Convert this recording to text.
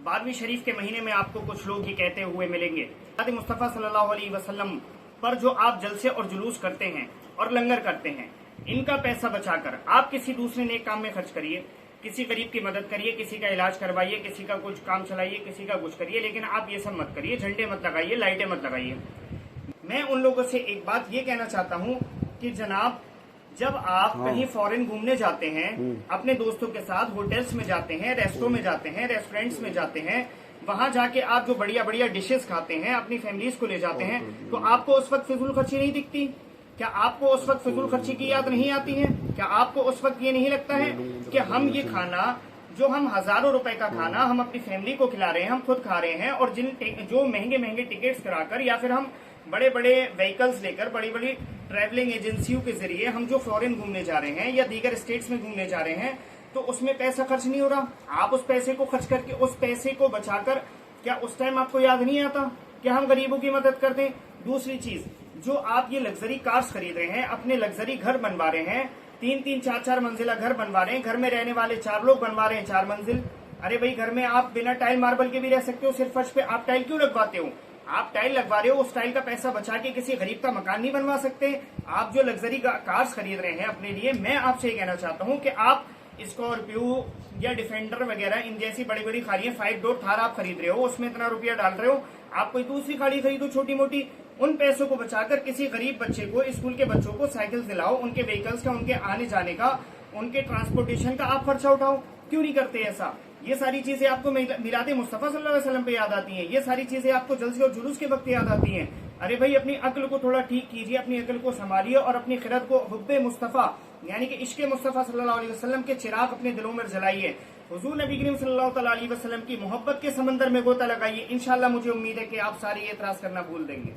12वीं शरीफ के महीने में आपको कुछ लोग ये कहते हुए मिलेंगे, हज़रत मुस्तफ़ा सल्लल्लाहु अलैहि वसल्लम पर जो आप जलसे और जुलूस करते हैं और लंगर करते हैं, इनका पैसा बचाकर आप किसी दूसरे नेक काम में खर्च करिए, किसी गरीब की मदद करिए, किसी का इलाज करवाइए, किसी का कुछ काम चलाइए, किसी का कुछ करिए, लेकिन आप ये सब मत करिए, झंडे मत लगाइए, लाइटें मत लगाइए। मैं उन लोगों से एक बात ये कहना चाहता हूँ कि जनाब, जब आप कहीं फॉरेन घूमने जाते हैं, अपने दोस्तों के साथ होटल्स में जाते हैं, रेस्टोरेंट में जाते हैं, रेस्टोरेंट्स में जाते हैं, वहां जाके आप जो बढ़िया बढ़िया डिशेस खाते हैं, अपनी फैमिलीज को ले जाते हैं, तो आपको उस वक्त फिजूल खर्ची नहीं दिखती? क्या आपको उस वक्त फिजूल खर्ची की याद नहीं आती है? क्या आपको उस वक्त ये नहीं लगता है कि हम ये खाना, जो हम हजारों रुपए का खाना हम अपनी फैमिली को खिला रहे हैं, हम खुद खा रहे हैं, और जो महंगे महंगे टिकट्स कराकर या फिर हम बड़े बड़े व्हीकल्स लेकर, बड़ी बड़ी ट्रैवलिंग एजेंसियों के जरिए हम जो फॉरेन घूमने जा रहे हैं या दीगर स्टेट्स में घूमने जा रहे हैं, तो उसमें पैसा खर्च नहीं हो रहा? आप उस पैसे को खर्च करके, उस पैसे को बचाकर, क्या उस टाइम आपको याद नहीं आता कि हम गरीबों की मदद कर दें? दूसरी चीज, जो आप ये लग्जरी कार्स खरीद रहे हैं, अपने लग्जरी घर बनवा रहे हैं, 3-3, 4-4 मंजिला घर बनवा रहे हैं, घर में रहने वाले 4 लोग बनवा रहे हैं 4 मंजिल। अरे भाई, घर में आप बिना टाइल मार्बल के भी रह सकते हो, सिर्फ फर्श पे आप टाइल क्यों लगवाते हो? आप टाइल लगवा रहे हो, उस टाइल का पैसा बचा के किसी गरीब का मकान नहीं बनवा सकते? आप जो लग्जरी कार्स खरीद रहे हैं अपने लिए, मैं आपसे ये कहना चाहता हूँ कि आप स्कॉर्पियो या डिफेंडर वगैरह इन जैसी बड़ी बड़ी गाड़ियां, 5 डोर थार आप खरीद रहे हो, उसमें इतना रुपया डाल रहे हो, आप कोई दूसरी गाड़ी खरीदो छोटी मोटी। उन पैसों को बचाकर किसी गरीब बच्चे को, स्कूल के बच्चों को साइकिल दिलाओ, उनके व्हीकल्स का, उनके आने जाने का, उनके ट्रांसपोर्टेशन का आप खर्चा उठाओ। क्यों नहीं करते ऐसा? ये सारी चीजें आपको मिलादे मुस्तफा सल्लल्लाहु अलैहि वसल्लम पे याद आती हैं, ये सारी चीजें आपको जलसे और जुलूस के वक्त याद आती हैं। अरे भाई, अपनी अक्ल को थोड़ा ठीक कीजिए, अपनी अक्ल को संभालिए और अपनी खिरत को हुब्बे मुस्तफा यानी कि इश्क़े मुस्तफा सल्लल्लाहु अलैहि वसल्लम के चिराग अपने दिलों में जलाइए। हुजूर नबी करीम सल्लल्लाहु अलैहि वसल्लम की मोहब्बत के समंदर में गोता लगाइए। इंशाअल्लाह मुझे उम्मीद है कि आप सारे ये एतराज करना भूल देंगे।